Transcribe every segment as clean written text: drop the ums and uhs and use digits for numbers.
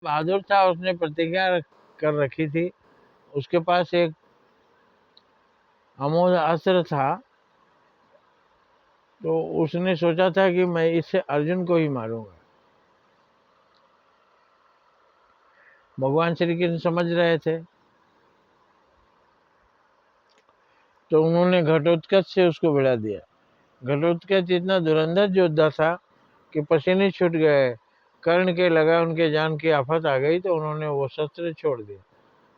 बहादुर था, उसने प्रतिज्ञा कर रखी थी। उसके पास एक अमोघ अस्त्र था, तो उसने सोचा था कि मैं इससे अर्जुन को ही मारूंगा। भगवान श्री कृष्ण समझ रहे थे, तो उन्होंने घटोत्कच से उसको भिड़ा दिया। घटोत्कच इतना धुरंधर योद्धा था कि पसीने छूट गए, कर्ण के लगा उनके जान की आफत आ गई, तो उन्होंने वो शस्त्र छोड़ दिया।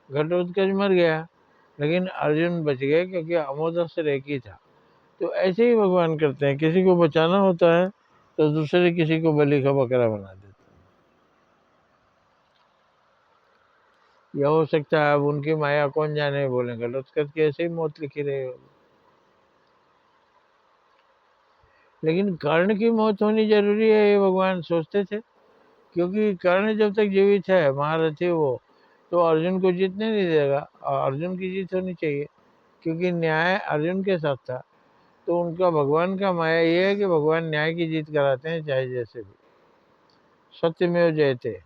घटोत्कच मर गया, लेकिन अर्जुन बच गए, क्योंकि अमोघ अस्त्र एक ही था। तो ऐसे ही भगवान करते हैं, किसी को बचाना होता है तो दूसरे किसी को बलि का बकरा बना देते हैं। यह हो सकता है अब उनकी माया कौन जाने, बोले घटोत्कच की ऐसे ही मौत लिखी रही होगी। लेकिन कर्ण की मौत होनी जरूरी है, ये भगवान सोचते थे, क्योंकि कर्ण जब तक जीवित है, महारथी वो, तो अर्जुन को जीतने नहीं देगा, और अर्जुन की जीत होनी चाहिए, क्योंकि न्याय अर्जुन के साथ था। तो उनका भगवान का माया ये है कि भगवान न्याय की जीत कराते हैं, चाहे जैसे भी। सत्यमेव जयते,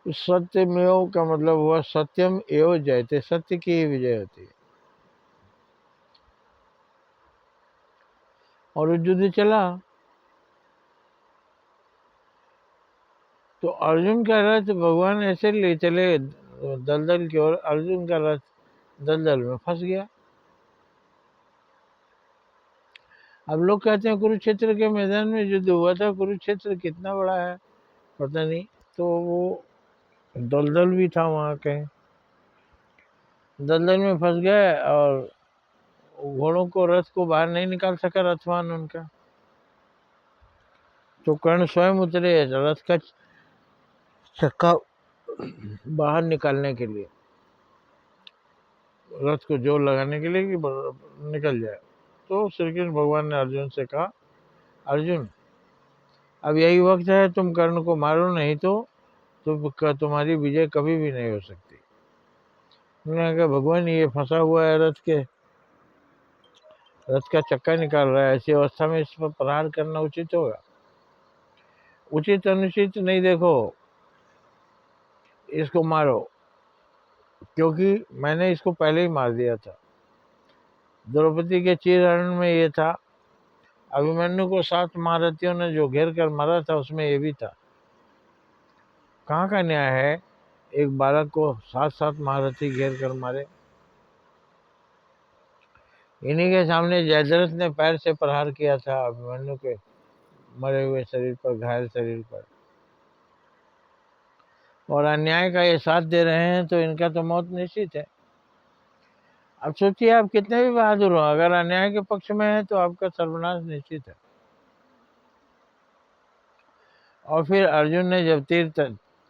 सत्यमेव का मतलब हुआ सत्यम एव जयते, सत्य की ही विजय होती है। और युद्ध चला, तो अर्जुन का रथ भगवान ऐसे ले चले दलदल की ओर, अर्जुन का रथ दलदल में फंस गया। अब लोग कहते हैं कुरुक्षेत्र के मैदान में युद्ध हुआ था, कुरुक्षेत्र कितना बड़ा है पता नहीं, तो वो दलदल भी था वहां कहीं, दलदल में फंस गए, और घोड़ों को, रथ को बाहर नहीं निकाल सका रथवान उनका। तो कर्ण स्वयं उतरे रथ का चक्का बाहर निकालने के लिए, रथ को जोर लगाने के लिए कि निकल जाए। तो श्री कृष्ण भगवान ने अर्जुन से कहा, अर्जुन अब यही वक्त है, तुम कर्ण को मारो, नहीं तो तुम्हारी विजय कभी भी नहीं हो सकती। उन्होंने कहा, भगवान ये फंसा हुआ है रथ के, रथ का चक्का निकाल रहा है, ऐसी अवस्था में इस पर प्रहार करना उचित होगा? उचित अनुचित नहीं देखो, इसको मारो, क्योंकि मैंने इसको पहले ही मार दिया था। द्रौपदी के चीरहरण में ये था, अभिमन्यु को 7 महारथियों ने जो घेर कर मारा था, उसमें ये भी था। कहाँ का न्याय है एक बालक को 7 महारथी घेर कर मारे? इन्हीं के सामने जयद्रथ ने पैर से प्रहार किया था अभिमन्यु के मरे हुए शरीर पर, घायल शरीर पर, और अन्याय का ये साथ दे रहे हैं, तो इनका तो मौत निश्चित है। अब सोचिए, आप कितने भी बहादुर हो, अगर अन्याय के पक्ष में है तो आपका सर्वनाश निश्चित है। और फिर अर्जुन ने जब तीर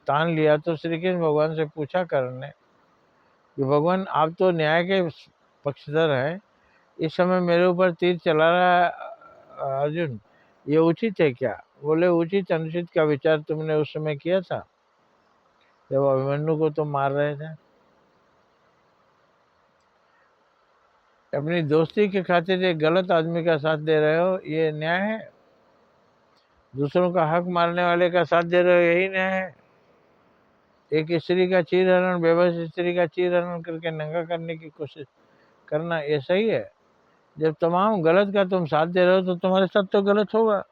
तान लिया, तो श्री कृष्ण भगवान से पूछा कर्ण ने कि भगवान आप तो न्याय के पक्षधर हैं, इस समय मेरे ऊपर तीर चला रहा है अर्जुन, ये उचित है क्या? बोले, उचित अनुचित का विचार तुमने उस समय किया था जब अभिमन्यु को तुम मार रहे थे? अपनी दोस्ती के खातिर एक गलत आदमी का साथ दे रहे हो, ये न्याय है? दूसरों का हक मारने वाले का साथ दे रहे हो, यही न्याय है? एक स्त्री का चीरहरण, बेबस स्त्री का चीरहरण करके नंगा करने की कोशिश करना, ये सही है? जब तमाम गलत का तुम साथ दे रहे हो, तो तुम्हारे साथ तो गलत होगा।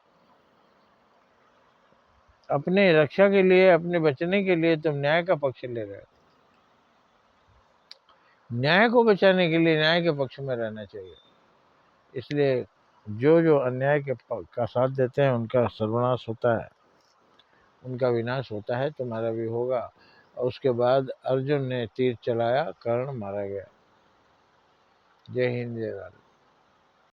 अपने रक्षा के लिए, अपने बचने के लिए तुम न्याय का पक्ष ले रहे हो। न्याय को बचाने के लिए न्याय के पक्ष में रहना चाहिए। इसलिए जो जो अन्याय का साथ देते हैं, उनका सर्वनाश होता है, उनका विनाश होता है, तुम्हारा भी होगा। और उसके बाद अर्जुन ने तीर चलाया, कर्ण मारा गया। जय हिंद, जय भारत।